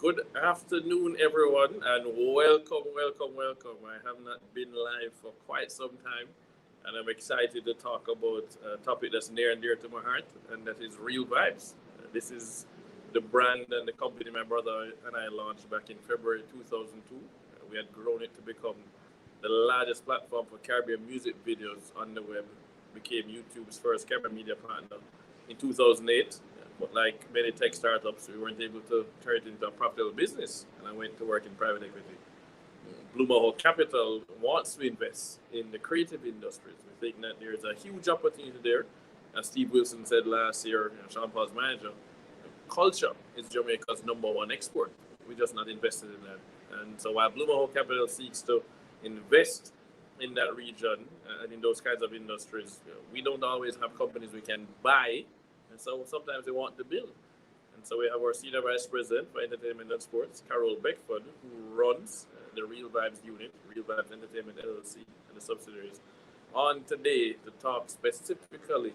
Good afternoon, everyone, and welcome, welcome, welcome. I have not been live for quite some time, and I'm excited to talk about a topic that's near and dear to my heart, and that is Real Vibes. This is the brand and the company my brother and I launched back in February 2002. We had grown it to become the largest platform for Caribbean music videos on the web, became YouTube's first camera media partner in 2008. But like many tech startups, we weren't able to turn it into a profitable business, and I went to work in private equity. Blue Mahoe Capital wants to invest in the creative industries. We think that there's a huge opportunity there. As Steve Wilson said last year, Sean Paul's manager, culture is Jamaica's number one export. We're just not invested in that. And so while Blue Mahoe Capital seeks to invest in that region and in those kinds of industries, we don't always have companies we can buy, and so sometimes we want to build. And so we have our Senior Vice President for Entertainment and Sports, Carole Beckford, who runs the Real Vibes unit, Real Vibes Entertainment LLC, and the subsidiaries, on today to talk specifically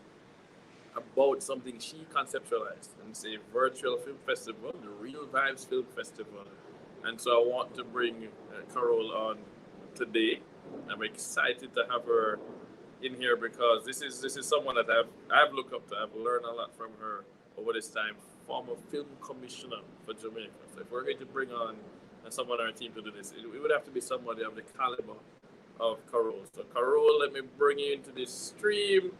about something she conceptualized, and it's a virtual film festival, the Real Vibes Film Festival. And so I want to bring Carole on today. I'm excited to have her in here because this is someone that I've looked up to. I've learned a lot from her over this time. Former film commissioner for Jamaica. So if we're going to bring on someone on our team to do this, it would have to be somebody of the caliber of Carole. So Carole, let me bring you into this stream.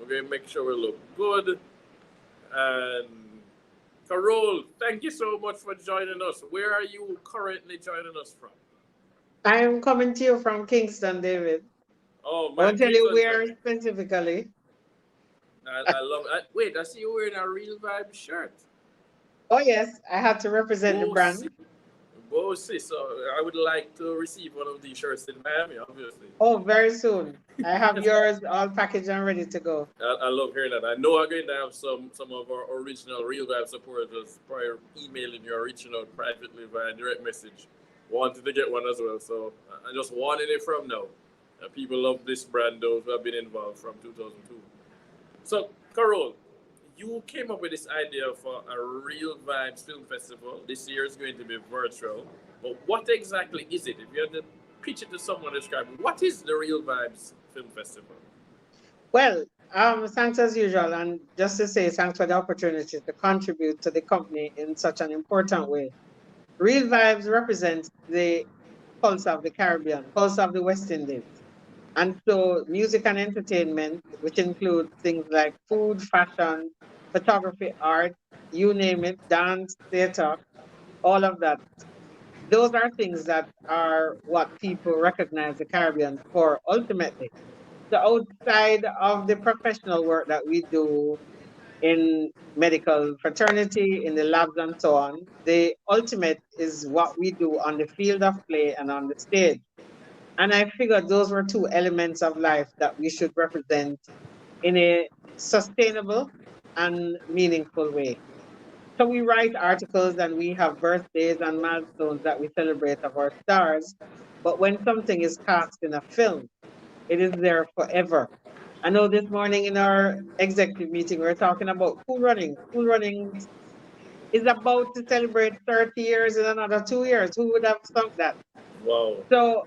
We're going to make sure we look good. And Carole, thank you so much for joining us. Where are you currently joining us from? I am coming to you from Kingston, David. Oh, I man, won't tell you Kingston. where specifically. I love it. Wait, I see you wearing a Real Vibe shirt. Oh, yes, I had to represent the brand. Bossy. So I would like to receive one of these shirts in Miami, obviously. Oh, very soon. I have yours all packaged and ready to go. I love hearing that. I know I'm going to have some of our original Real Vibe supporters prior emailing you or reaching out privately via direct message. Wanted to get one as well. So I just wanted it from now. People love this brand, those who have been involved from 2002. So, Carole, you came up with this idea for a Real Vibes Film Festival. This year is going to be virtual. But what exactly is it? If you had to pitch it to someone, describe what is the Real Vibes Film Festival? Well, thanks as usual. And just to say, thanks for the opportunity to contribute to the company in such an important way. Real Vibes represents the pulse of the Caribbean, pulse of the West Indies. And so music and entertainment, which includes things like food, fashion, photography, art, you name it, dance, theater, all of that. Those are things that are what people recognize the Caribbean for ultimately. So outside of the professional work that we do in medical fraternity, in the labs and so on, the ultimate is what we do on the field of play and on the stage. And I figured those were two elements of life that we should represent in a sustainable and meaningful way. So we write articles and we have birthdays and milestones that we celebrate of our stars. But when something is cast in a film, it is there forever. I know this morning in our executive meeting, we were talking about Cool Running. Cool Running is about to celebrate 30 years in another 2 years. Who would have thought that? Wow. So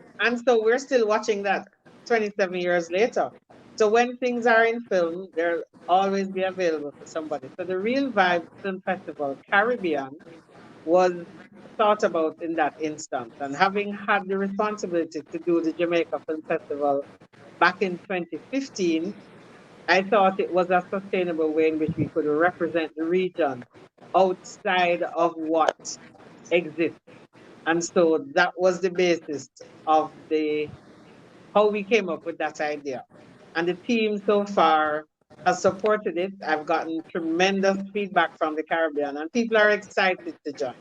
we're still watching that 27 years later. So when things are in film, they'll always be available for somebody. So the Real Vibe Film Festival Caribbean was thought about in that instance. And having had the responsibility to do the Jamaica Film Festival back in 2015, I thought it was a sustainable way in which we could represent the region outside of what exists. And so that was the basis of the how we came up with that idea. And the team so far has supported it. I've gotten tremendous feedback from the Caribbean, and people are excited to join.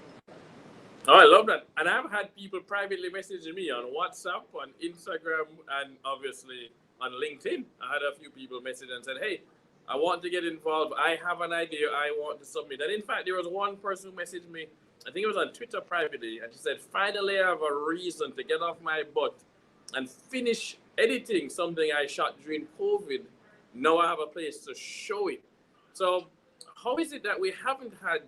Oh, I love that. And I've had people privately messaging me on WhatsApp, on Instagram, and obviously on LinkedIn. I had a few people message and said, hey, I want to get involved. I have an idea I want to submit. And in fact, there was one person who messaged me, I think it was on Twitter privately, and she said, finally I have a reason to get off my butt and finish editing something I shot during COVID. Now I have a place to show it. So how is it that we haven't had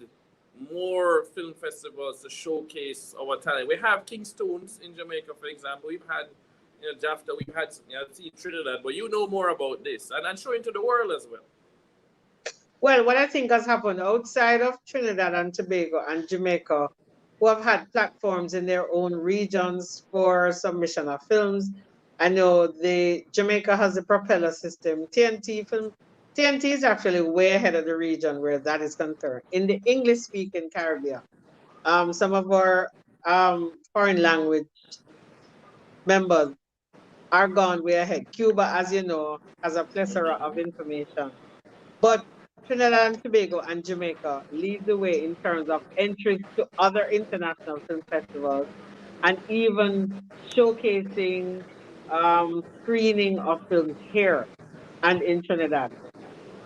more film festivals to showcase our talent. We have Kingstones in Jamaica, for example. We've had, Jafta, we've had, seen Trinidad, but you know more about this and showing to the world as well. Well, what I think has happened outside of Trinidad and Tobago and Jamaica, who have had platforms in their own regions for submission of films. I know Jamaica has a propeller system. TNT is actually way ahead of the region where that is concerned. In the English-speaking Caribbean, some of our foreign language members are gone way ahead. Cuba, as you know, has a plethora of information. But Trinidad and Tobago and Jamaica lead the way in terms of entries to other international film festivals and even showcasing screening of films here and in Trinidad.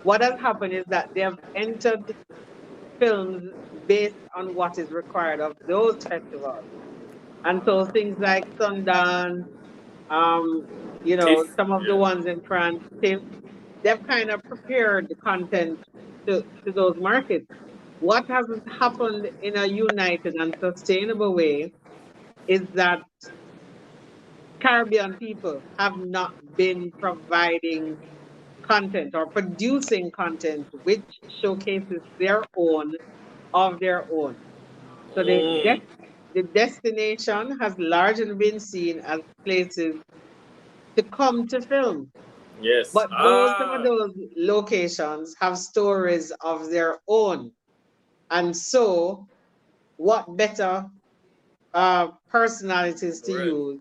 What has happened is that they have entered films based on what is required of those festivals. And so things like Sundance, um, If, some of the yeah. ones in France, they've kind of prepared the content to those markets. What hasn't happened in a united and sustainable way is that Caribbean people have not been providing content or producing content which showcases their own of their own. So Mm, the destination has largely been seen as places to come to film. yes. But some of those locations have stories of their own. And so, what better personalities to Right. use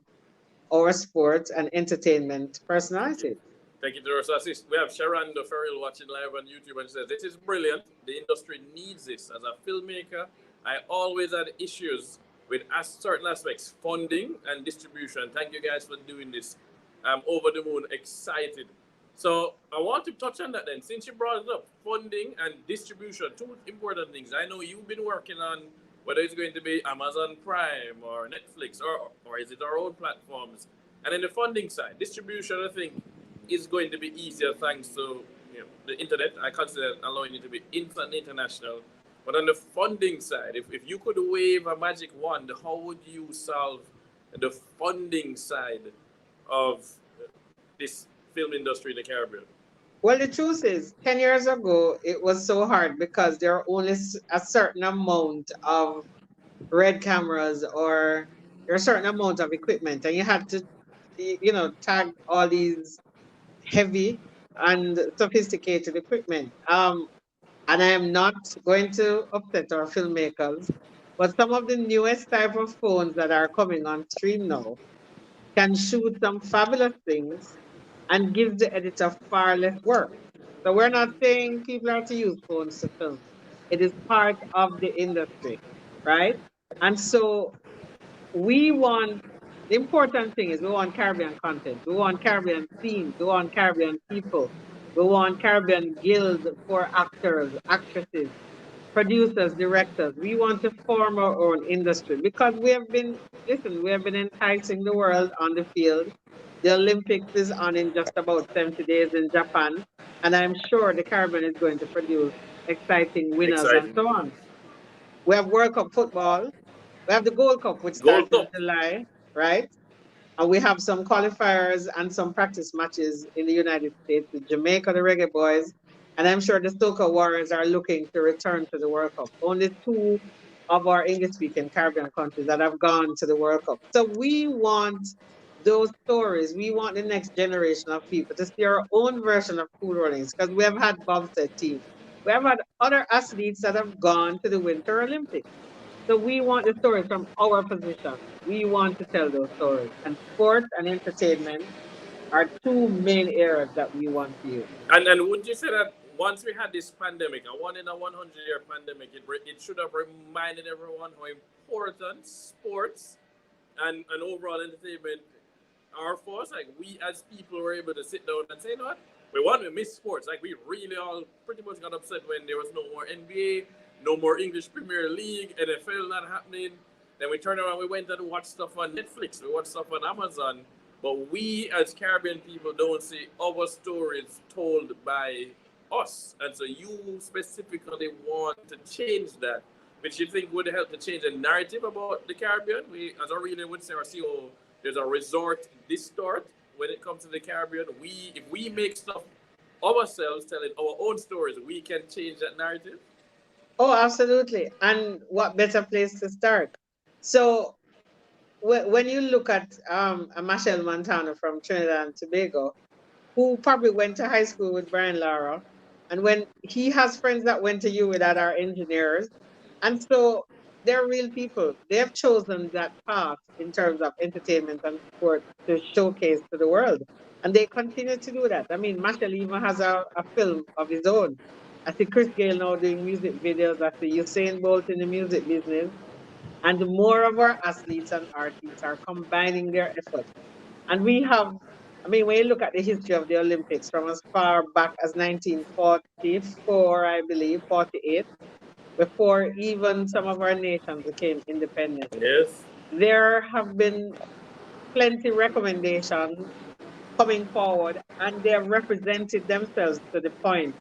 our sports and entertainment personalities? Thank you, Doris. Assist. We have Sharon Ferrell watching live on YouTube and says, "This is brilliant. The industry needs this. As a filmmaker, I always had issues with certain aspects, funding and distribution. Thank you guys for doing this. I'm over the moon, excited." So I want to touch on that then. Since you brought it up, funding and distribution, two important things. I know you've been working on whether it's going to be Amazon Prime or Netflix or is it our own platforms. And then the funding side, distribution, I think is going to be easier thanks to the internet. I consider allowing it to be instant international. But on the funding side, if you could wave a magic wand, how would you solve the funding side of this film industry in the Caribbean? Well, the truth is, 10 years ago, it was so hard because there are only a certain amount of red cameras or there are a certain amount of equipment, and you had to, tag all these heavy and sophisticated equipment. And I am not going to upset our filmmakers, but some of the newest type of phones that are coming on stream now can shoot some fabulous things and give the editor far less work. So we're not saying people are to use phones to film. It is part of the industry, right? And so we want the important thing is we want Caribbean content, we want Caribbean themes, we want Caribbean people, we want Caribbean guild for actors, actresses, producers, directors. We want to form our own industry because we have been enticing the world on the field. The Olympics is on in just about 70 days in Japan, and I'm sure the Caribbean is going to produce exciting winners and Exciting. so on. We have World Cup football. We have the Gold Cup, which starts Gold in Cup. July, right? And we have some qualifiers and some practice matches in the United States with Jamaica, the Reggae Boys. And I'm sure the Soca Warriors are looking to return to the World Cup. Only two of our English speaking Caribbean countries that have gone to the World Cup. So we want those stories. We want the next generation of people to see our own version of Cool Runnings because we have had bobsled team. We have had other athletes that have gone to the Winter Olympics. So we want the stories from our position. We want to tell those stories. And sports and entertainment are two main areas that we want to use. And would you say that once we had this pandemic, a 1 in a 100 year pandemic, it should have reminded everyone how important sports and overall entertainment are for us? Like we as people were able to sit down and say, you know what? We miss sports. Like we really all pretty much got upset when there was no more NBA, no more English Premier League, NFL not happening. Then we turned around, we went and watched stuff on Netflix, we watched stuff on Amazon. But we as Caribbean people don't see our stories told by us. And so you specifically want to change that which you think would help to change the narrative about the Caribbean? We, as Aurelia would say, or CEO, there's a resort distort when it comes to the Caribbean. If we make stuff ourselves, telling our own stories, we can change that narrative. Oh, absolutely. And what better place to start? So when you look at a Machel Montano from Trinidad and Tobago, who probably went to high school with Brian Lara, and when he has friends that went to U that are engineers, and so they're real people. They have chosen that path in terms of entertainment and sport to showcase to the world, and they continue to do that. I mean, Machel even has a film of his own. I see Chris Gayle now doing music videos. I see Usain Bolt in the music business. And more of our athletes and artists are combining their efforts. And we have, I mean, when you look at the history of the Olympics from as far back as 1944, I believe, 48, before even some of our nations became independent, Yes. there have been plenty recommendations coming forward, and they have represented themselves to the point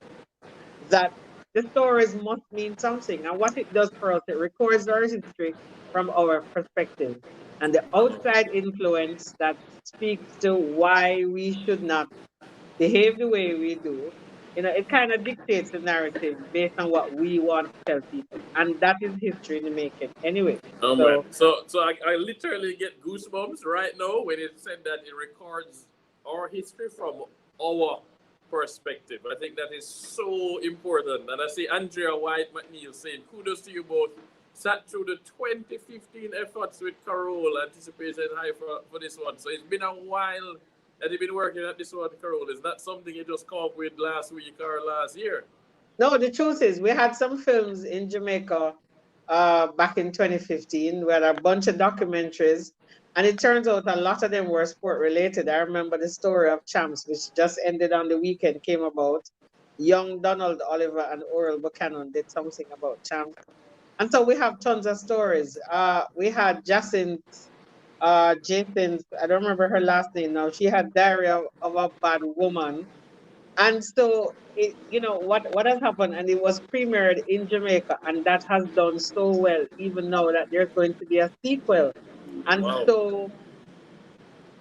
that the stories must mean something. And what it does for us, it records our history from our perspective. And the outside influence that speaks to why we should not behave the way we do, it kind of dictates the narrative based on what we want to tell people. And that is history in the making anyway. Oh man, So, so I literally get goosebumps right now when it said that it records our history from our perspective. I think that is so important. And I see Andrea White McNeil saying, kudos to you both. Sat through the 2015 efforts with Carole. Anticipation is high for this one. So it's been a while that you've been working at this one, Carole. Is that something you just come up with last week or last year? no, the truth is, we had some films in Jamaica back in 2015. We had a bunch of documentaries, and it turns out a lot of them were sport related. I remember the story of Champs, which just ended on the weekend, came about. Young Donald Oliver and Oral Buchanan did something about Champs. And so we have tons of stories. We had Jacinth, Jason's, I don't remember her last name now. She had Diary of a Bad Woman, and so what has happened, and it was premiered in Jamaica, and that has done so well, even now that there's going to be a sequel. And Wow. so,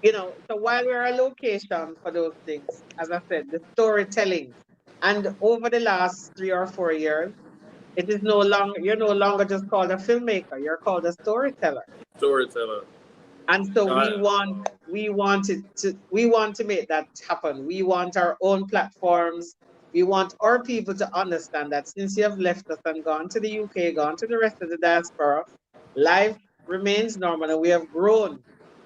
so while we're a location for those things, as I said, the storytelling, and over the last 3 or 4 years, you're no longer just called a filmmaker, you're called a storyteller. Storyteller. And so Uh, we want to make that happen. We want our own platforms. We want our people to understand that since you have left us and gone to the UK, gone to the rest of the diaspora, life remains normal, and we have grown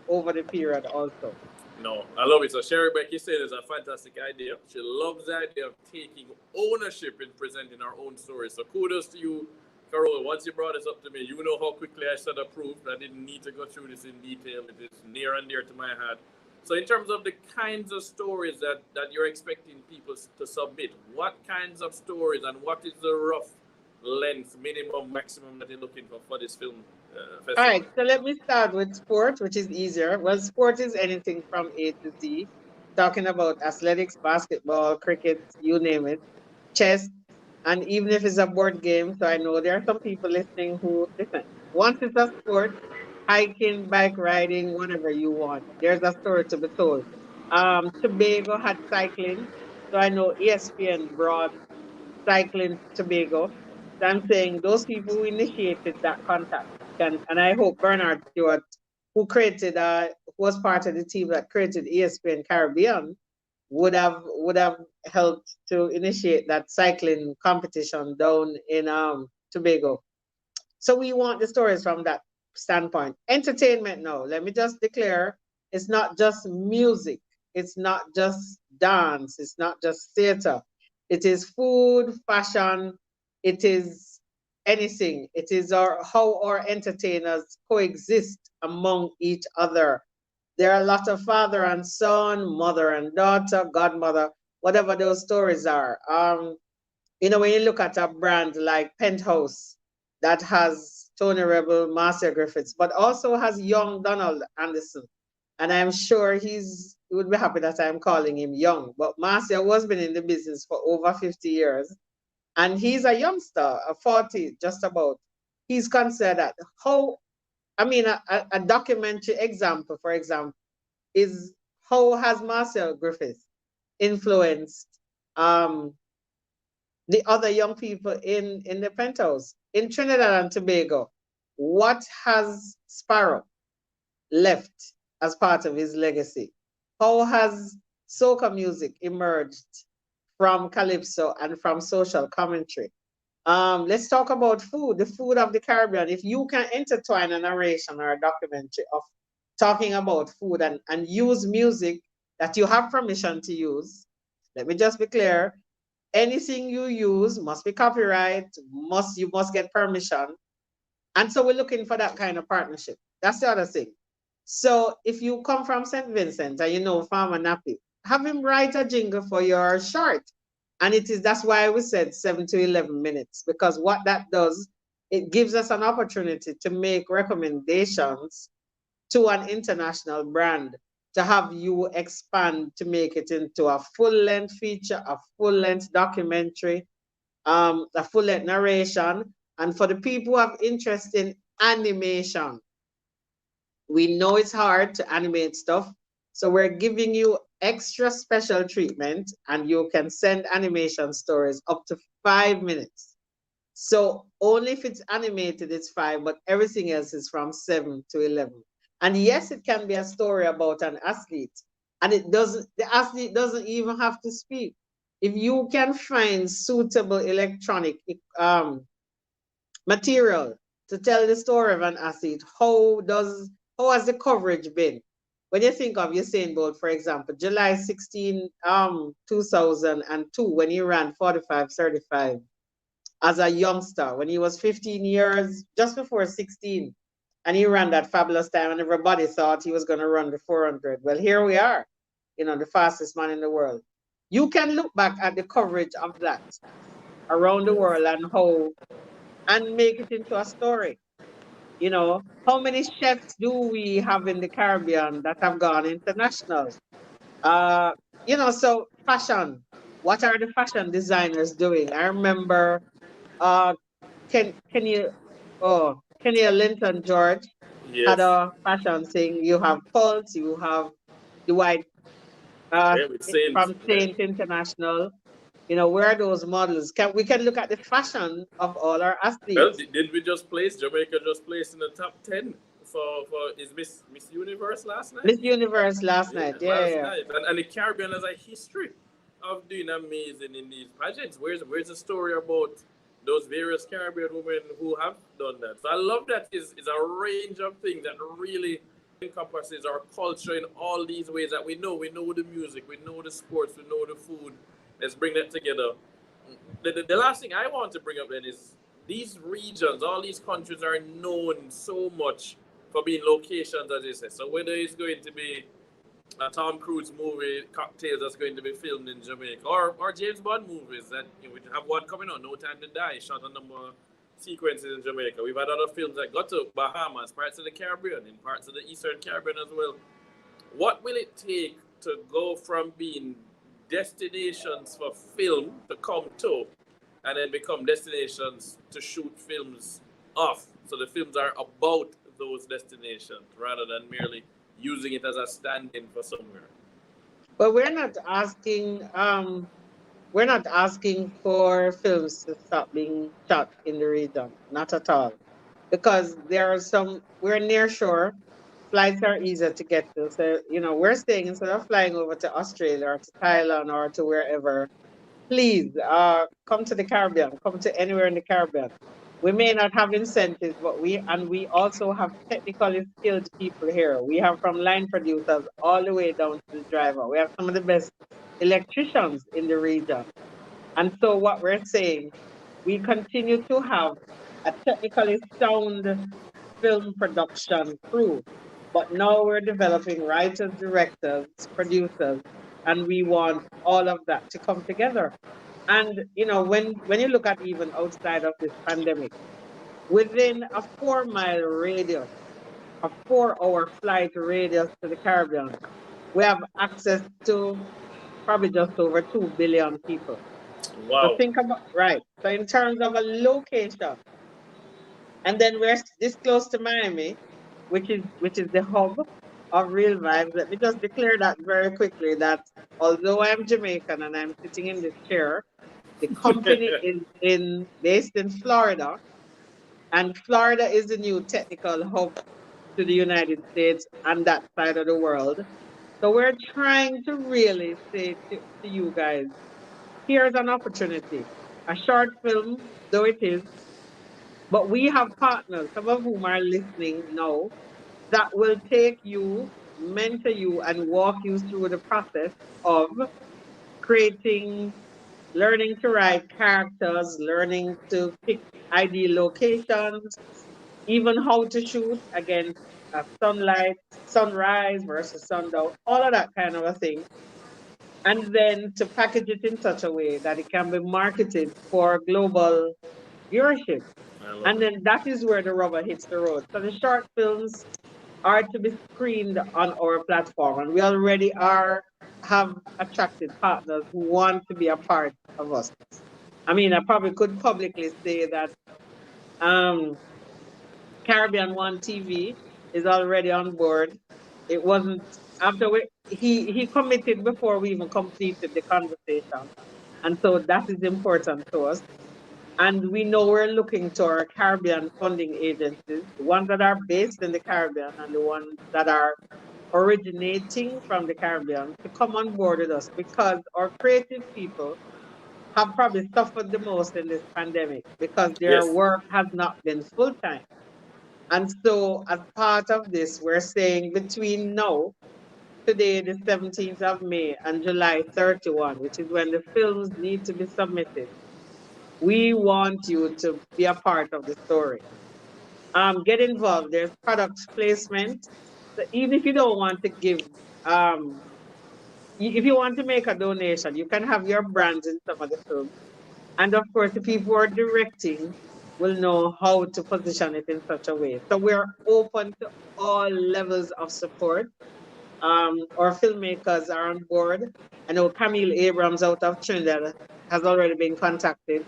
over the period also. No, I love it. So Sherry Becky said it's a fantastic idea. She loves the idea of taking ownership in presenting our own stories. So kudos to you, Carole. Once you brought this up to me, you know how quickly I said approved. I didn't need to go through this in detail. It is near and dear to my heart. So in terms of the kinds of stories that you're expecting people to submit, what kinds of stories and what is the rough length, minimum, maximum that you're looking for this film All festival? right, so let me start with sport, which is easier. Well, sport is anything from A to Z, talking about athletics, basketball, cricket, you name it, chess, and even if it's a board game. So I know there are some people listening who listen. Once it's a sport, hiking, bike riding, whatever you want, there's a story to be told. Tobago had cycling, so I know ESPN brought cycling Tobago. So I'm saying those people who initiated that contact and I hope Bernard Stewart, who was part of the team that created ESPN Caribbean, would have helped to initiate that cycling competition down in Tobago. So we want the stories from that standpoint. Entertainment now, let me just declare, it's not just music, it's not just dance, it's not just theater. It is food, fashion, it is anything. It is how our entertainers coexist among each other. There are a lot of father and son, mother and daughter, godmother, whatever those stories are. When you look at a brand like Penthouse that has Tony Rebel, Marcia Griffiths, but also has young Donald Anderson. And I'm sure he would be happy that I'm calling him young. But Marcia has been in the business for over 50 years. And he's a youngster, a 40, just about. he's considered that. How, I mean, a documentary example, for example, is how has Marcel Griffith influenced the other young people in the penthouse? In Trinidad and Tobago, what has Sparrow left as part of his legacy? How has soca music emerged from calypso and from social commentary? Let's talk about food, the food of the Caribbean. If you can intertwine a narration or a documentary of talking about food and use music that you have permission to use, let me just be clear, anything you use must be copyright, you must get permission. And so we're looking for that kind of partnership. That's the other thing. So if you come from St. Vincent and you know Farmer Nappy, have him write a jingle for your short. And that's why we said 7 to 11 minutes, because what that does, it gives us an opportunity to make recommendations to an international brand, to have you expand to make it into a full-length feature, a full-length documentary, a full-length narration. And for the people who have interest in animation, we know it's hard to animate stuff. So we're giving you extra special treatment, and you can send animation stories up to 5 minutes. So only if it's animated, it's 5, but everything else is from 7 to 11. And yes, it can be a story about an athlete. And the athlete doesn't even have to speak. If you can find suitable electronic material to tell the story of an athlete, how has the coverage been? When you think of Usain Bolt, for example, July 16, 2002, when he ran 45-35 as a youngster, when he was 15 years, just before 16, and he ran that fabulous time, and everybody thought he was going to run the 400. Well, here we are, the fastest man in the world. You can look back at the coverage of that around the world and make it into a story. How many chefs do we have in the Caribbean that have gone international? So fashion. What are the fashion designers doing? I remember Kenny Linton George had Yes. a fashion thing. You have Pulse, you have the white Yeah, with Saint. from Saint International. Where are those models? We can look at the fashion of all our Well, athletes. did we just place Jamaica just placed in the top 10 for is Miss Universe last night? Miss Universe last Yeah, night, yeah, last yeah. night. And the Caribbean has a history of doing amazing in these pageants. Where's the story about those various Caribbean women who have done that? So I love that is a range of things that really encompasses our culture in all these ways that we know. We know the music, we know the sports, we know the food. Let's bring that together. The last thing I want to bring up then is these regions, all these countries are known so much for being locations, as you said. So whether it's going to be a Tom Cruise movie, Cocktails, that's going to be filmed in Jamaica, or James Bond movies that we have one coming out, No Time to Die, shot a number of sequences in Jamaica. We've had other films that got to Bahamas, parts of the Caribbean, in parts of the Eastern Caribbean as well. What will it take to go from being destinations for film to come to, and then become destinations to shoot films off? So the films are about those destinations rather than merely using it as a stand-in for somewhere. But we're not asking for films to stop being shot in the region, not at all. Because we're near shore, flights are easier to get to. So, we're saying instead of flying over to Australia or to Thailand or to wherever, please come to the Caribbean, come to anywhere in the Caribbean. We may not have incentives, but we also have technically skilled people here. We have from line producers all the way down to the driver. We have some of the best electricians in the region. And so what we're saying, we continue to have a technically sound film production crew, but now we're developing writers, directors, producers, and we want all of that to come together. And when you look at even outside of this pandemic, within a 4-mile radius, a 4-hour flight radius to the Caribbean, we have access to probably just over 2 billion people. So Wow. think about, right. So in terms of a location, And then we're this close to Miami, which is the hub of Real Vibes. Let me just declare that very quickly that although I'm Jamaican and I'm sitting in this chair, the company is based in Florida, and Florida is the new technical hub to the United States and that side of the world. So we're trying to really say to you guys, here's an opportunity. A short film, though it is, but we have partners, some of whom are listening now, that will take you, mentor you, and walk you through the process of creating, learning to write characters, learning to pick ideal locations, even how to shoot against sunlight, sunrise versus sundown, all of that kind of a thing. And then to package it in such a way that it can be marketed for global viewership. I love And it. then that is where the rubber hits the road. So the short films are to be screened on our platform, and we already have attracted partners who want to be a part of us. I mean, I probably could publicly say that um, Caribbean One TV is already on board. It wasn't after he committed before we even completed the conversation, and so that is important to us. And we know we're looking to our Caribbean funding agencies, the ones that are based in the Caribbean and the ones that are originating from the Caribbean, to come on board with us because our creative people have probably suffered the most in this pandemic because their Yes. work has not been full time. And so, as part of this, we're saying between now, today, the 17th of May, and July 31, which is when the films need to be submitted, we want you to be a part of the story. Get involved. There's product placement. So even if you don't want to give, um, if you want to make a donation, you can have your brands in some of the films. And of course, the people who are directing will know how to position it in such a way. So we're open to all levels of support. Our filmmakers are on board. I know Camille Abrams out of Trinidad has already been contacted.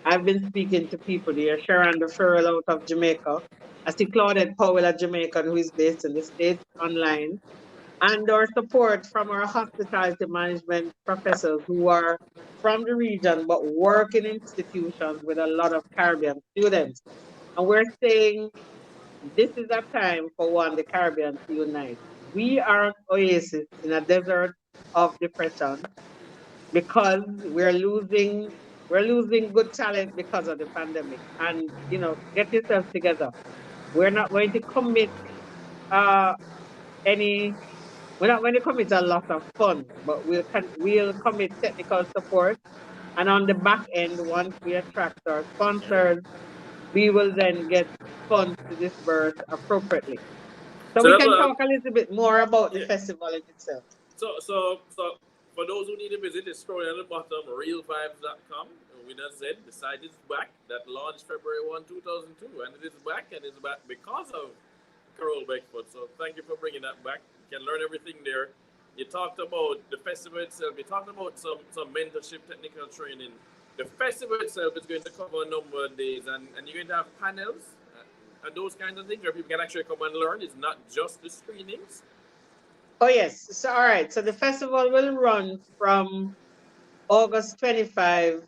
I've been speaking to people there. Sharon Farrell out of Jamaica. I see Claudette Powell, a Jamaican who is based in the States, online. And our support from our hospitality management professors who are from the region but work in institutions with a lot of Caribbean students. And we're saying this is a time for one, the Caribbean to unite. We are an oasis in a desert of depression because we're losing good talent because of the pandemic. And get yourself together. We're not going to commit uh any we're not going to commit a lot of fun, but we'll commit technical support. And on the back end, once we attract our sponsors, we will then get funds to disburse appropriately. So So we that's can what. talk a little bit more about the Yeah. festival in itself. So for those who need to visit, it's scrolling at the bottom, realvibes.com. With a Z, the site is back. That launched February 1, 2002, and it is back, and it's back because of Carole Beckford. So thank you for bringing that back. You can learn everything there. You talked about the festival itself. You talked about some mentorship, technical training. The festival itself is going to cover a number of days, and you're going to have panels and those kinds of things where people can actually come and learn. It's not just the screenings. Oh yes. So all right. So the festival will run from August 25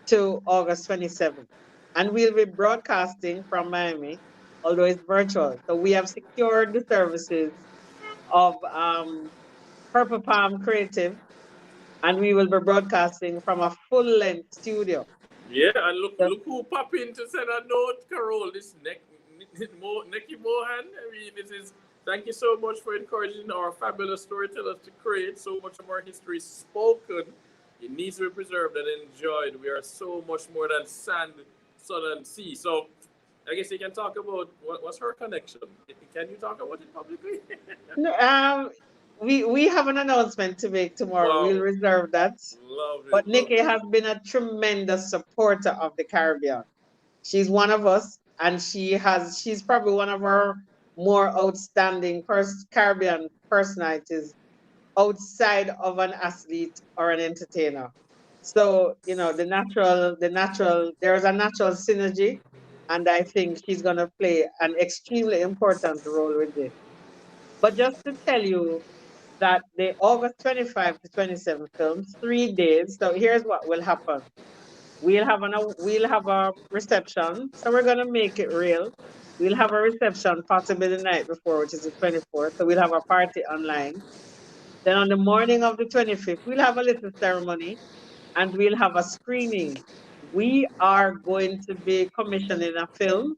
to August 27. And we'll be broadcasting from Miami, although it's virtual. So we have secured the services of Purple Palm Creative, and we will be broadcasting from a full length studio. Yeah, and look, So, look who pop in to send a note, Carole. This Neki Mohan. I mean, this is. Thank you so much for encouraging our fabulous storytellers to create so much of our history spoken. It needs to be preserved and enjoyed. We are so much more than sand, sun, and sea. So, I guess you can talk about what's her connection. Can you talk about it publicly? no, we have an announcement to make tomorrow. We'll Wow, reserve that. loved But it, Nikki loved it. has been a tremendous supporter of the Caribbean. She's one of us, and she's probably one of our more outstanding Caribbean personalities outside of an athlete or an entertainer. So, there's a natural synergy. and I think she's going to play an extremely important role with this. But just to tell you that the August 25 to 27 films, 3 days. So here's what will happen. We'll have a reception. So we're gonna make it real. We'll have a reception possibly the night before, which is the 24th. So we'll have a party online. Then on the morning of the 25th, we'll have a little ceremony and we'll have a screening. We are going to be commissioning a film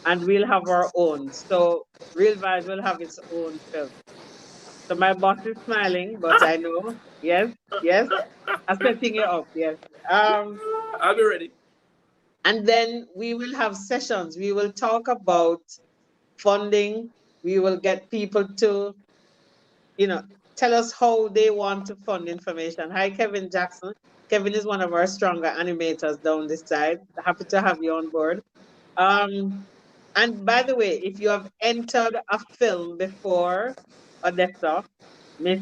and we'll have our own. So Real Vibes will have its own film. So my boss is smiling, but I know, yes, yes, I'm setting you up, yes. I'll be ready. And then we will have sessions. We will talk about funding. We will get people to, you know, tell us how they want to fund information. Hi, Kevin Jackson. Kevin is one of our stronger animators down this side. Happy to have you on board. And by the way, if you have entered a film before, Odessa, Miss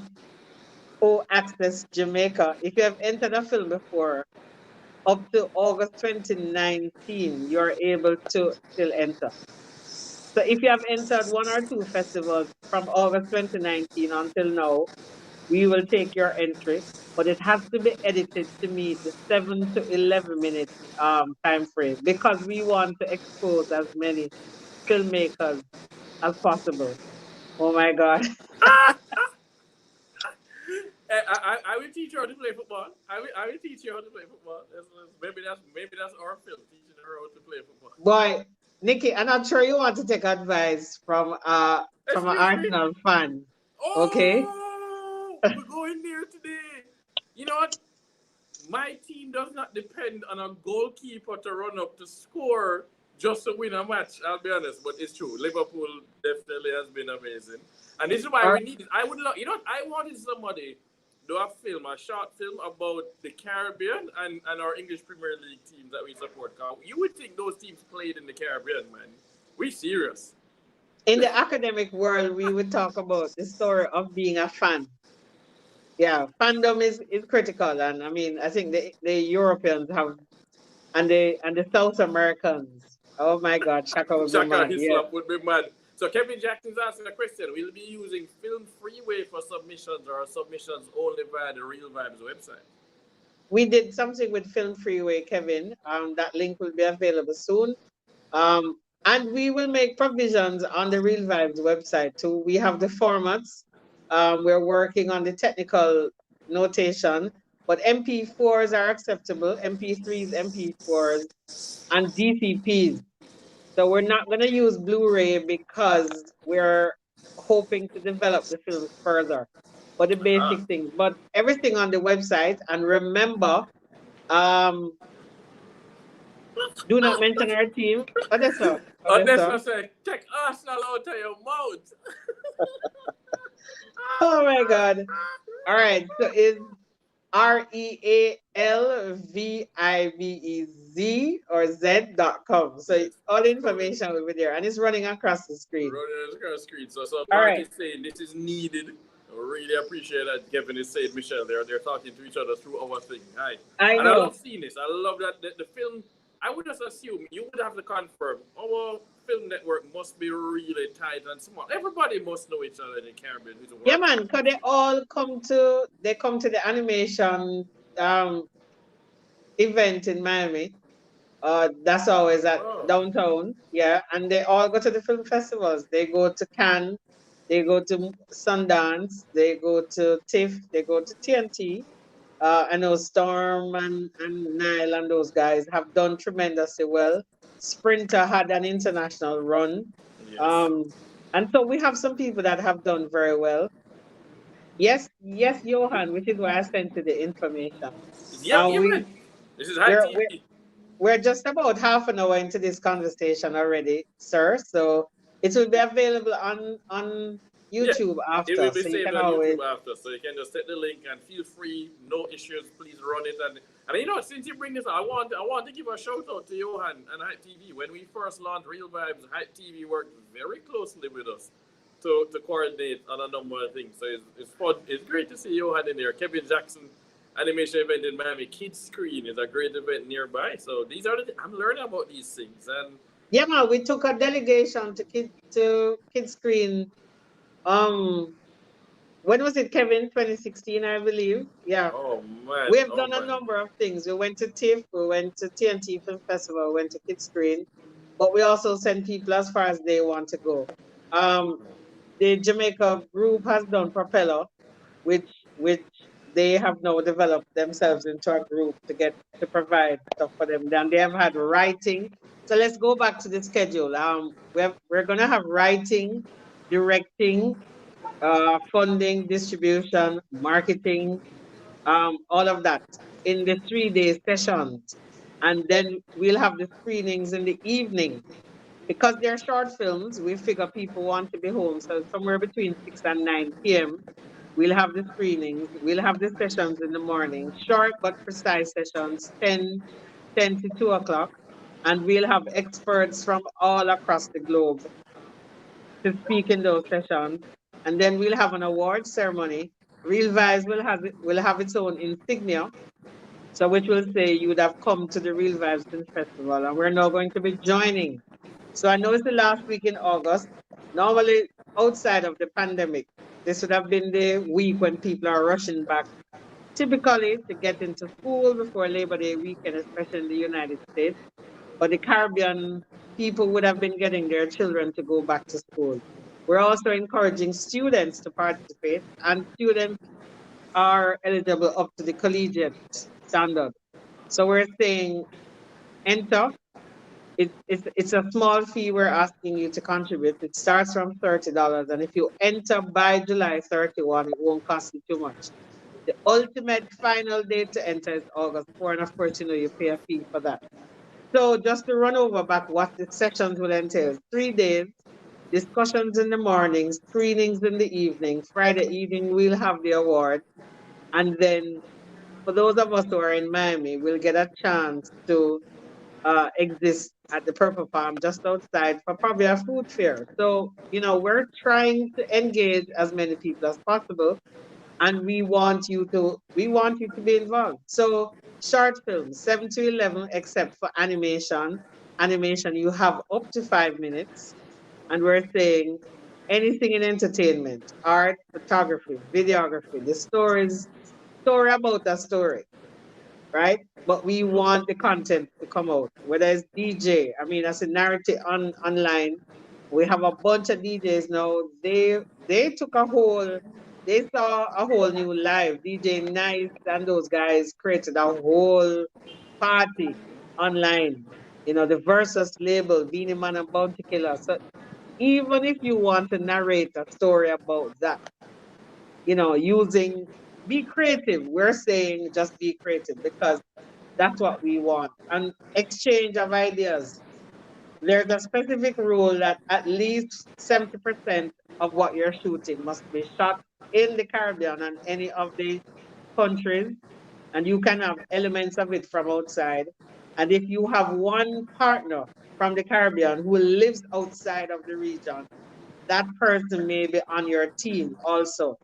O Access Jamaica, if you have entered a film before, up to August 2019, you're able to still enter. So if you have entered one or two festivals from August 2019 until now, we will take your entry, but it has to be edited to meet the 7 to 11 minute time frame because we want to expose as many filmmakers as possible. Oh my God. I will teach her how to play football. I will teach you how to play football. Maybe that's our film, teaching her how to play football. Boy, Nikki, I'm not sure you want to take advice from an Excuse me. Arsenal fan. Okay? Oh, we're going there today. You know what? My team does not depend on a goalkeeper to run up to score just to win a match. I'll be honest, but it's true. Liverpool definitely has been amazing, and this is why All we right. need it. I would love, you know, what? I wanted somebody do a short film about the Caribbean and our English Premier League teams that we support. 'Cause you would think those teams played in the Caribbean, man. We serious. In the academic world, we would talk about the story of being a fan. Yeah, fandom is critical, and I mean, I think the Europeans have and the South Americans. Oh my God, Shaka would be Shaka mad. Yeah, Hislop would be mad. So Kevin Jackson's asking a question. Will be using Film Freeway for submissions or submissions only via the Real Vibes website? we did something with Film Freeway, Kevin. That link will be available soon. And we will make provisions on the Real Vibes website too. We have the formats. We're working on the technical notation, but MP4s are acceptable, MP3s, MP4s, and DCPs. So we're not going to use Blu-ray because we're hoping to develop the films further. But the Ah. basic things, but everything on the website. And remember, um, do not mention our team. Odessa, Unless I Odessa. say, take Arsenal out of your mouth. Oh my God. All right. So it's Realvibez or Z.com. So Yes. all information will be there and it's running across the screen. Running across the screen. So All Mark right. is saying this is needed. I really appreciate that Kevin is saying, Michelle, they're talking to each other through our thing. Hi. I And I know. love seeing this. I love that the film, I would just assume you would have to confirm our film network must be really tight and smart. Everybody must know each other in the Caribbean who's Yeah, working. man, because they come to the animation um event in Miami. That's always at Oh, downtown. Yeah, and they all go to the film festivals. They go to Cannes, they go to Sundance, they go to TIFF, they go to TNT. I know Storm and Nile and those guys have done tremendously well. Sprinter had an international run. yes. Um, and so we have some people that have done very well. Yes, yes, Johan, which is why I sent you the information. Yeah, Now yeah, man. This is high we're we're TV. we're just about half an hour into this conversation already, sir. So it will be available on Yeah, YouTube it after. will be So you saved can on always YouTube after, so you can just set the link and feel free, no issues. Please run it, and you know, since you bring this, up, I want to give a shout out to Johan and Hype TV. When we first launched Real Vibes, Hype TV worked very closely with us to coordinate on a number of things. So it's fun. It's great to see Johan in there. Kevin Jackson animation event in Miami, Kids Screen is a great event nearby. So these are I'm learning about these things, and Yeah, man, we took a delegation to Kids Screen. Um, when was it, Kevin? 2016, I believe. Yeah. Oh man, We have oh done a man. number of things. We went to TIFF, we went to TNT Film Festival, went to Kids Screen, but we also send people as far as they want to go. Um, the Jamaica group has done Propeller, which they have now developed themselves into a group to provide stuff for them. Then they have had writing. So let's go back to the schedule. We're gonna have writing, directing, funding, distribution, marketing, all of that in the 3 day sessions. And then we'll have the screenings in the evening. Because they're short films, we figure people want to be home. So somewhere between 6 and 9 p.m., we'll have the screenings, we'll have the sessions in the morning, short but precise sessions, 10 to 2 o'clock. And we'll have experts from all across the globe to speak in those sessions. And then we'll have an award ceremony. Real Vibes will have its own insignia. So which will say you would have come to the Real Vibes Film Festival. And we're now going to be joining. So I know it's the last week in August. Normally, outside of the pandemic, this would have been the week when people are rushing back, typically to get into school before Labor Day weekend, especially in the United States. But the Caribbean people would have been getting their children to go back to school. We're also encouraging students to participate, and students are eligible up to the collegiate standard. So we're saying enter. It's a small fee we're asking you to contribute. It starts from $30. And if you enter by July 31, it won't cost you too much. The ultimate final date to enter is August 4. And of course, you pay a fee for that. So just to run over back what the sessions will entail: 3 days, discussions in the morning, screenings in the evening. Friday evening, we'll have the award. And then for those of us who are in Miami, we'll get a chance to exist at the Purple Palm just outside for probably a food fair. So, we're trying to engage as many people as possible, and we want you to be involved. So short films, 7 to 11, except for animation. Animation, you have up to 5 minutes, and we're saying anything in entertainment, art, photography, videography, the story about a story, right? But we want the content to come out, whether it's DJ. I mean, as a narrative online, we have a bunch of DJs now. They took they saw a whole new live. DJ Nice and those guys created a whole party online. The Versus label, Beanie Man and Bounty Killer. So even if you want to narrate a story about that, using be creative. We're saying just be creative because that's what we want. And exchange of ideas. There's a specific rule that at least 70% of what you're shooting must be shot in the Caribbean and any of the countries. And you can have elements of it from outside. And if you have one partner from the Caribbean who lives outside of the region, that person may be on your team also.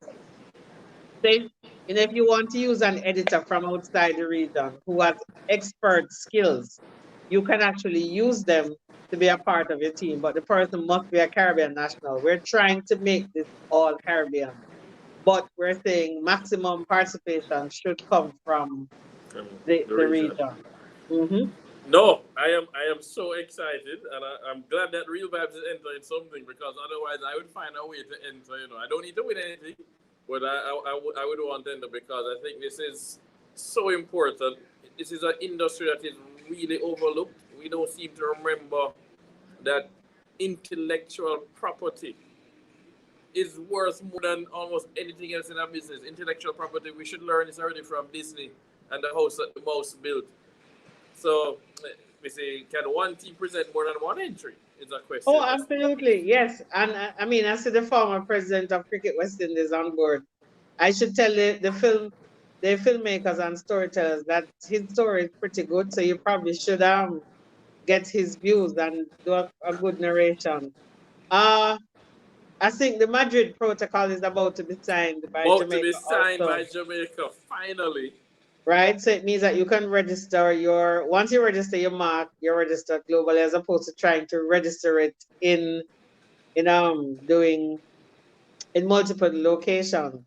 Say, if you want to use an editor from outside the region who has expert skills, you can actually use them to be a part of your team, but the person must be a Caribbean national. We're trying to make this all Caribbean, but we're saying maximum participation should come from From the the region. region. Hmm. No, I am so excited, and I'm glad that Real Vibes is entering something because otherwise I would find a way to enter. I don't need to win anything, but I would want to enter because I think this is so important. This is an industry that is really overlooked. We don't seem to remember that intellectual property is worth more than almost anything else in our business. Intellectual property, we should learn this already from Disney and the house that the mouse built. So we say, can one team present more than one entry? Is a question. Oh, absolutely. Yes. And I mean, I see the former president of Cricket West Indies on board. I should tell the filmmakers and storytellers that his story is pretty good. So you probably should get his views and do a good narration. Uh I think the Madrid Protocol is about to be signed by About to be Jamaica signed also. by Jamaica, finally. right? So it means that you can register once you register your mark, you're registered globally as opposed to trying to register it in doing in multiple locations.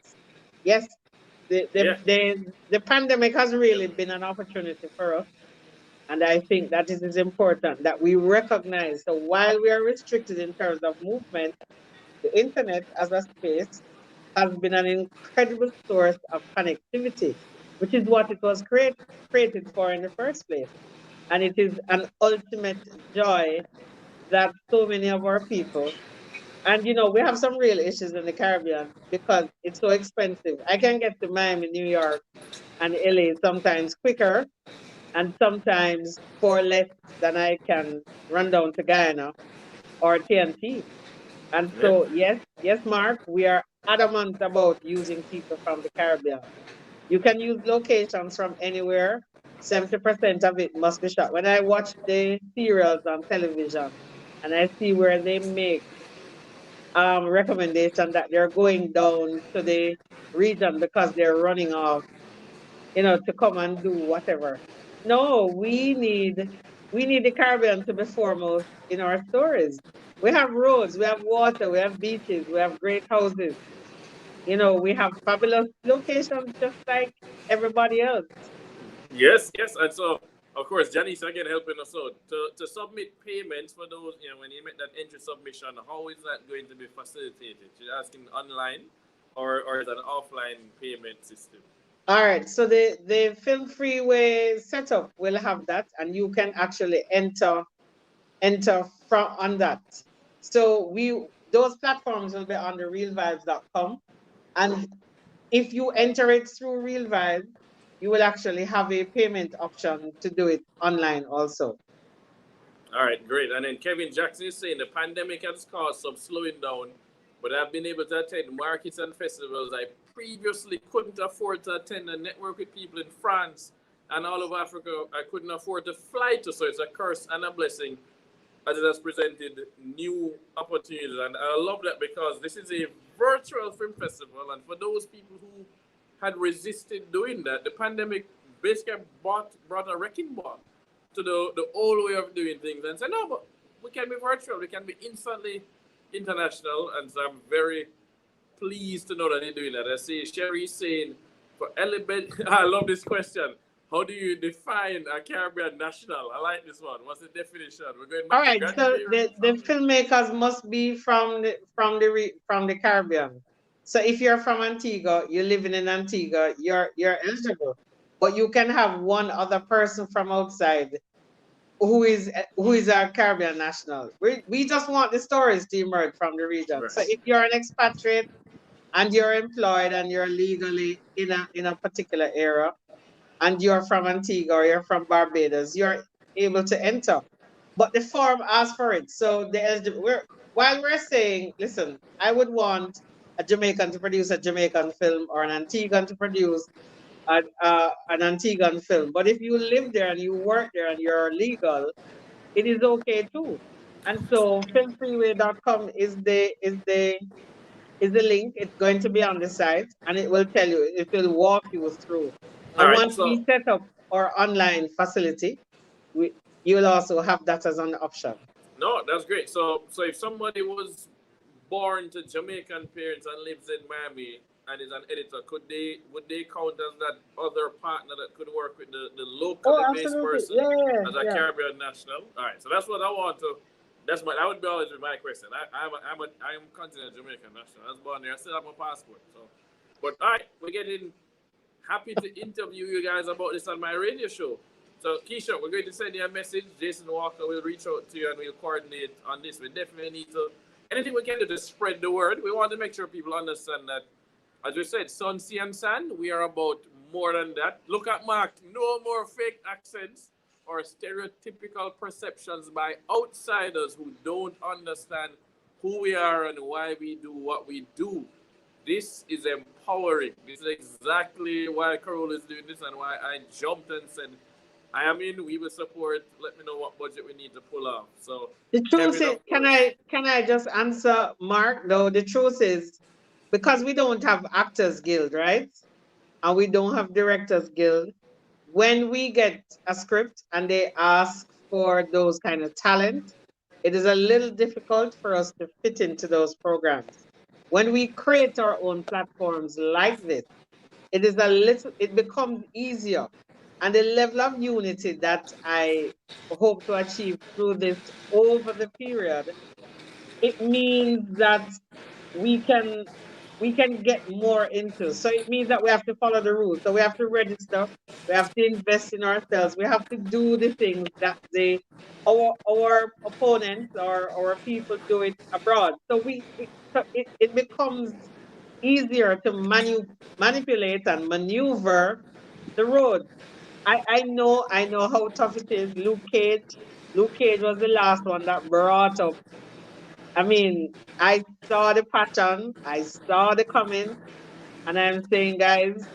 Yes, Yeah. the pandemic has really been an opportunity for us. And I think that it is important that we recognize. So while we are restricted in terms of movement, the internet as a space has been an incredible source of connectivity, which is what it was created for in the first place. And it is an ultimate joy that so many of our people, and we have some real issues in the Caribbean because it's so expensive. I can get to Miami, New York, and LA sometimes quicker and sometimes for less than I can run down to Guyana or TNT. And Yeah. so, yes, Mark, we are adamant about using people from the Caribbean. You can use locations from anywhere. 70% of it must be shot. When I watch the serials on television and I see where they make recommendation that they're going down to the region because they're running off, to come and do whatever. No, we need the Caribbean to be foremost in our stories. We have roads, we have water, we have beaches, we have great houses. We have fabulous locations just like everybody else. Yes, yes. And so, of course, Janice again helping us out. To submit payments for those, when you make that entry submission, how is that going to be facilitated? She's asking online or is it an offline payment system? All right, so the Film Freeway setup will have that, and you can actually enter from on that. So those platforms will be on the realvibes.com. And if you enter it through Realvibe, you will actually have a payment option to do it online also. All right, great. And then Kevin Jackson is saying the pandemic has caused some slowing down, but I've been able to attend markets and festivals I previously couldn't afford to attend and network with people in France and all over Africa. I couldn't afford to fly to, so it's a curse and a blessing as it has presented new opportunities. And I love that because this is a virtual film festival, and for those people who had resisted doing that, the pandemic basically brought a wrecking ball to the old way of doing things and said, no, but we can be virtual, we can be instantly international. And so I'm very pleased to know that they're doing that. I see Sherry saying, for element, I love this question. How do you define a Caribbean national? I like this one. What's the definition? We're going All back to right, so grandparents. the filmmakers must be from the Caribbean. So if you're from Antigua, you're living in Antigua, you're eligible. But you can have one other person from outside who is a Caribbean national. We just want the stories to emerge from the region. So Right. if you're an expatriate and you're employed and you're legally in a particular area and you're from Antigua or you're from Barbados, you're able to enter. But the form asks for it. So while we're saying, listen, I would want a Jamaican to produce a Jamaican film or an Antiguan to produce an Antiguan film. But if you live there and you work there and you're legal, it is okay too. And so filmfreeway.com is the link. It's going to be on the site and it will tell you, it will walk you through. All And right. once So we set up our online facility, you will also have that as an option. no, that's great. So if somebody was born to Jamaican parents and lives in Miami and is an editor, would they count as that other partner that could work with the Oh, locally based absolutely. person Yeah, as a yeah. Caribbean national? All right, so that's what I want to. That would be always be my question. I'm considered Jamaican national. I was born there. I still have my passport. So, but all right, we're getting happy to interview you guys about this on my radio show. So, Keisha, we're going to send you a message. Jason Walker will reach out to you and we'll coordinate on this. We definitely need to, anything we can do to spread the word. We want to make sure people understand that, as we said, sun, sea, and sand, we are about more than that. Look at Mark. No more fake accents or stereotypical perceptions by outsiders who don't understand who we are and why we do what we do. This is empowering. This is exactly why Carole is doing this and why I jumped and said, I am in, we will support. Let me know what budget we need to pull off. So, The truth Kevin, is, of can course. I just answer Mark? No, the truth is, because we don't have Actors Guild, right? And we don't have Directors Guild. when we get a script and they ask for those kind of talent, it is a little difficult for us to fit into those programs. When we create our own platforms like this, it becomes easier. And the level of unity that I hope to achieve through this over the period, it means that we can we can get more into. So it means that we have to follow the rules. So we have to register, we have to invest in ourselves, we have to do the things that our opponents or our people do it abroad. So it becomes easier to manipulate and maneuver the road. I know how tough it is. Luke Cage was the last one that brought up. I mean, I saw the pattern, I saw the comment, and I'm saying, guys,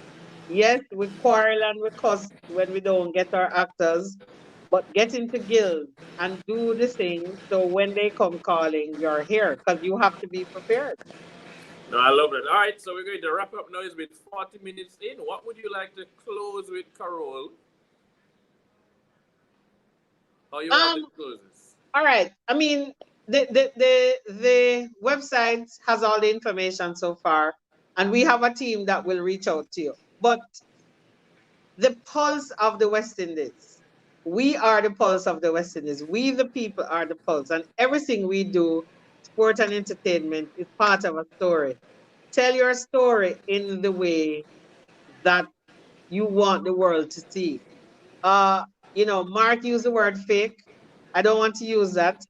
yes, we quarrel and we cuss when we don't get our actors, but get into guilds and do the thing so when they come calling, you're here because you have to be prepared. No, I love it. All right, so we're going to wrap up now. It's been 40 minutes in. What would you like to close with, Carole? How you want to Um, close this? all right. I mean, the website has all the information so far, and we have a team that will reach out to you. But the pulse of the West Indies. We are the pulse of the West Indies. We, the people, are the pulse. And everything we do, sport and entertainment, is part of a story. Tell your story in the way that you want the world to see. Uh, Mark used the word fake. I don't want to use that.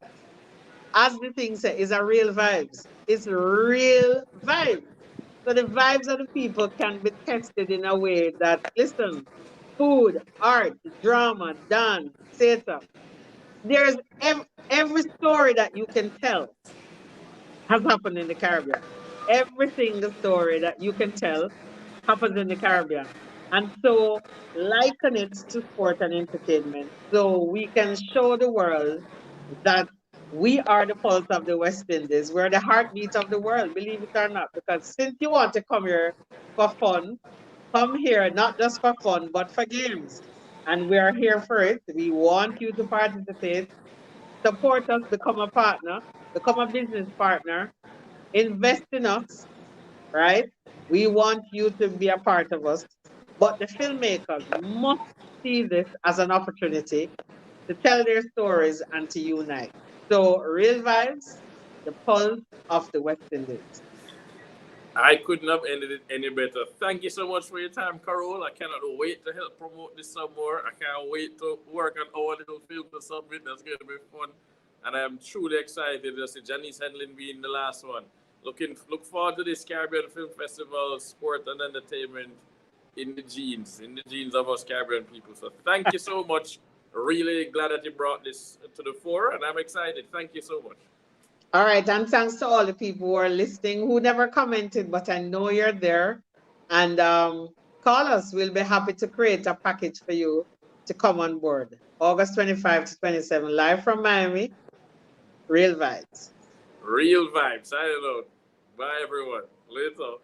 As the thing said, it's a real vibes. It's real vibes. So the vibes of the people can be tested in a way that, listen, food, art, drama, dance, theater. There's every story that you can tell has happened in the Caribbean. Every single story that you can tell happens in the Caribbean. And so liken it to sport and entertainment so we can show the world that we are the pulse of the West Indies. We're the heartbeat of the world, believe it or not. Because since you want to come here for fun, come here not just for fun, but for games. And we are here for it. We want you to participate, support us, become a partner, become a business partner, invest in us, right? We want you to be a part of us. But the filmmakers must see this as an opportunity to tell their stories and to unite. So, Real Vibes, the pulse of the West Indies. I couldn't have ended it any better. Thank you so much for your time, Carole. I cannot wait to help promote this some more. I can't wait to work on our little film to submit. That's going to be fun. And I'm truly excited to see Janice Henlin being the last one. Look forward to this Caribbean Film Festival, sport and entertainment in the genes of us Caribbean people. So thank you so much. Really glad that you brought this to the fore, and I'm excited. Thank you so much. All right, and thanks to all the people who are listening who never commented, but I know you're there. And call us. We'll be happy to create a package for you to come on board. August 25 to 27, live from Miami. Real Vibes. Real vibes. I don't know. Bye, everyone. Later.